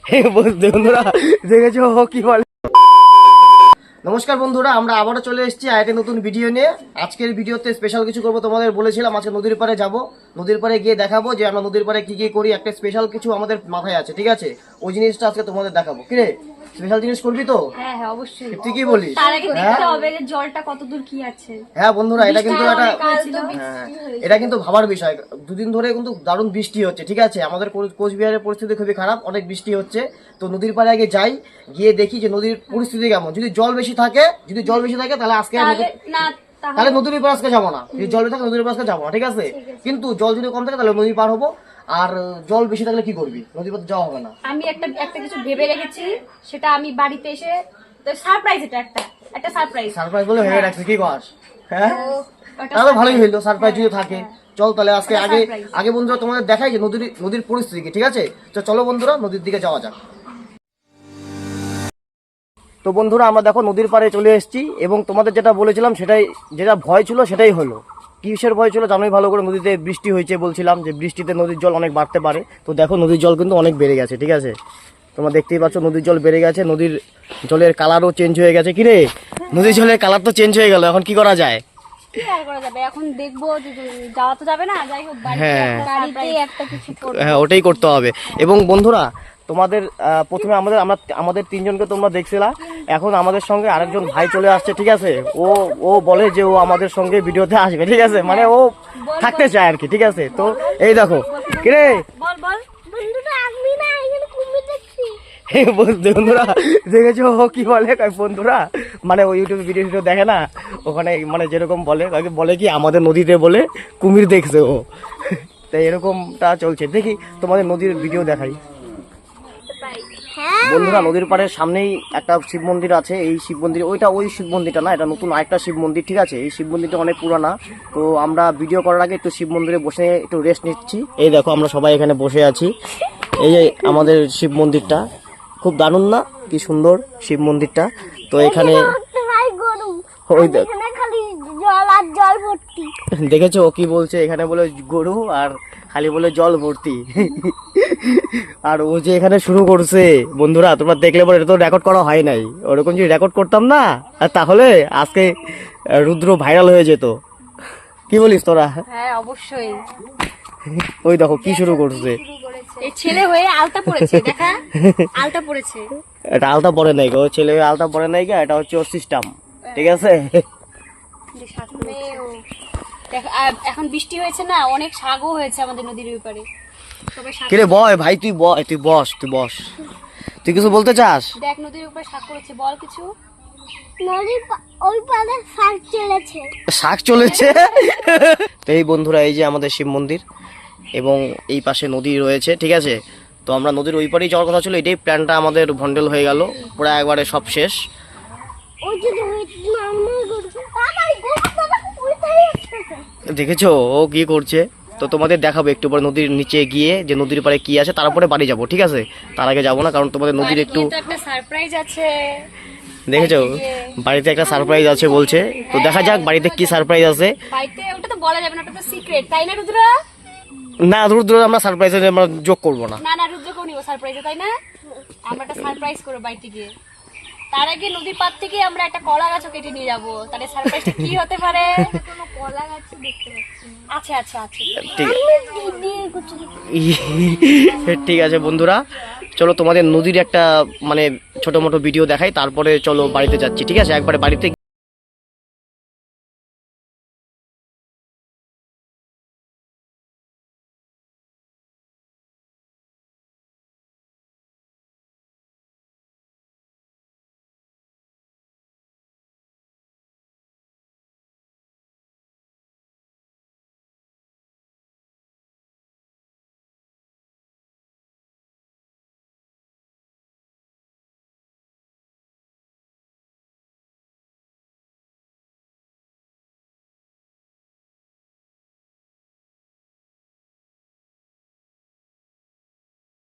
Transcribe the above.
বন্ধুরা দেখেছো কি বলে। নমস্কার বন্ধুরা, আমরা আবারও চলে এসেছি আরেকটা নতুন ভিডিও নিয়ে। আজকের ভিডিওতে স্পেশাল কিছু করবো, তোমাদের বলেছিলাম আজকে নদীর পাড়ে যাব, নদীর পাড়ে গিয়ে দেখাবো যে আমরা নদীর পাড়ে কি কি করি। একটা স্পেশাল কিছু আমাদের মাথায় আছে, ঠিক আছে? ওই জিনিসটা আজকে তোমাদের দেখাবো। কিরে, স্পেশাল জিনিস করবি তো? হ্যাঁ হ্যাঁ অবশ্যই। তুই কি বলিস? তার আগে দেখতে হবে যে জলটা কতদূর কি আছে। হ্যাঁ বন্ধুরা, এটা কিন্তু এটা কিন্তু ভাবার বিষয়। দুদিন ধরে কিন্তু দারুণ বৃষ্টি হচ্ছে, ঠিক আছে? আমাদের কোচবিহারের পরিস্থিতি খুবই খারাপ, অনেক বৃষ্টি হচ্ছে। তো নদীর পাড়ে আগে যাই, গিয়ে দেখি যে নদীর পরিস্থিতি কেমন। যদি জল বেশি থাকে তাহলে আজকে তাহলে নদীর পার আজকে যাবো না। যদি জল বেশি থাকে নদীর পার আজকে যাবো না, ঠিক আছে? কিন্তু জল যদি কম থাকে তাহলে নদী পার হবো। আর জল বেশি থাকলে কি করবি? নদী পার যাওয়া হবে না। আমি একটা কিছু ভেবে রেখেছি, সেটা আমি বাড়িতে এসে সারপ্রাইজ। এটা একটা সারপ্রাইজ বলে ভেবে রাখছি, কি কস? হ্যাঁ, তাহলে ভালোই হইলো, সারপ্রাইজ যদি থাকে। চল তাহলে আজকে আগে বন্ধুরা তোমাদের দেখাই যে নদীর পরিস্থিতি কি, ঠিক আছে? তো চলো বন্ধুরা নদীর দিকে যাওয়া যাক। তো বন্ধুরা আমরা দেখো নদীর পাড়ে চলে এসেছি, এবং তোমাদের যেটা বলেছিলাম যেটা ভয় ছিল সেটাই হলো। কিসের ভয় ছিল জানোই ভালো করে? নদীতে বৃষ্টি হয়েছে, বলছিলাম যে বৃষ্টিতে নদীর জল অনেক বাড়তে পারে। তো দেখো নদীর জল কিন্তু অনেক বেড়ে গেছে, ঠিক আছে? তোমরা দেখতেই পাচ্ছ নদীর জল বেড়ে গেছে, নদীর জলের কালারও চেঞ্জ হয়ে গেছে। কিরে, নদীর জলের কালার তো চেঞ্জ হয়ে গেল, এখন কি করা যায়? এখন দেখবো, যাওয়া তো যাবে না, যাই হোক বাড়িতে একটা কিছু করব। হ্যাঁ, ওটাই করতে হবে। এবং বন্ধুরা তোমাদের প্রথমে আমাদের তিনজনকে তোমরা দেখছিলা, এখন আমাদের সঙ্গে আরেকজন ভাই চলে আসছে, ঠিক আছে? ও বলে যে ও আমাদের সঙ্গে ভিডিওতে আসবে, ঠিক আছে? মানে ও থাকতে চায় আর কি, ঠিক আছে? তো এই দেখো, কিরে বন্ধুরা দেখেছো কি বলে বন্ধুরা? মানে ওই ইউটিউবে ভিডিও দেখে না, ওখানে মানে যেরকম বলে কি আমাদের নদীতে বলে কুমির দেখছে ও। তাই এরকমটা চলছে। দেখি তোমাদের নদীর ভিডিও দেখাই। বন্ধুরা নদীর পাড়ের সামনেই একটা শিব মন্দির আছে। এই শিব মন্দির ওই শিব মন্দিরটা না, এটা নতুন আরেকটা শিব মন্দির, ঠিক আছে? এই শিব মন্দিরটা অনেক পুরানা। তো আমরা ভিডিও করার আগে একটু শিব মন্দিরে বসে একটু রেস্ট নিচ্ছি। এই দেখো আমরা সবাই এখানে বসে আছি। এই যে আমাদের শিব মন্দিরটা, খুব দারুণ না? কি সুন্দর শিব মন্দিরটা। তো এখানে ওই দেখেছো ও কি বলছে? এখানে বলে গরু আর খালি বলে জল ভর্তি। আর ও যে এখানে শুরু করছে বন্ধুরা, তোমরা দেখলে পরে, এটা তো রেকর্ড করা হয় নাই। ওরকম যদি রেকর্ড করতাম না, তাহলে আজকে রুদ্র ভাইরাল হয়ে যেত। কি বলিস তোরা? হ্যাঁ অবশ্যই। ওই দেখো কি শুরু করছে। এই ছেলে হয়ে আলতা পড়েছে, দেখা আলতা পড়েছে। এটা আলতা পরে নাই গো, ছেলে হয়ে আলতা পরে নাই গা, এটা হচ্ছে ওর সিস্টেম, ঠিক আছে? এখন বৃষ্টি হয়েছে না, অনেক শাকও হয়েছে আমাদের নদীর ওই পারে। কিরে বয় ভাই, তুই বস তুই কিছু বলতে চাস? দেখ নদীর উপরে শাক করেছে, বল কিছু। শাক চলেছে। তো এই বন্ধুরা, এই যে আমাদের শিব মন্দির, এবং এই পাশে নদী রয়েছে, ঠিক আছে? তো আমরা নদীর ওই পারেই যাওয়ার কথা ছিল, এটাই প্ল্যানটা আমাদের ভন্ডেল হয়ে গেল, পুরো একবারে সব শেষ। দেখেছো ও কি করছে? তো তোমাদের দেখাবো একটু পরে নদীর নিচে গিয়ে যে নদীর পাড়ে কি আছে, তারপরে বাড়ি যাব, ঠিক আছে? তার আগে যাবো না, কারণ তোমাদের নদীর একটু সারপ্রাইজ আছে। দেখেছো বাড়িতে একটা সারপ্রাইজ আছে বলছে। তো দেখা যাক বাড়িতে কি সারপ্রাইজ আছে। বাড়িতে ওটা তো বলা যাবে না, ওটা তো সিক্রেট, তাই না রুদ্র? না রুদ্র, আমরা সারপ্রাইজে আমরা যোগ করবো না। না রুদ্রকেও নিব সারপ্রাইজে, তাই না? আমরা একটা সারপ্রাইজ করব বাড়িতে গিয়ে। তার আগে নদীর পাড় থেকে আমরা একটা কলা গাছও কেটে নিয়ে যাবো। তাহলে সারপ্রাইজটা কি হতে পারে? কোনো কলা গাছ দেখতে পাচ্ছি না। আচ্ছা ঠিক আছে বন্ধুরা, চলো তোমাদের নদীর একটা মানে ছোট মোটো ভিডিও দেখাই, তারপরে চলো বাড়িতে যাচ্ছি, ঠিক আছে? একবারে বাড়িতে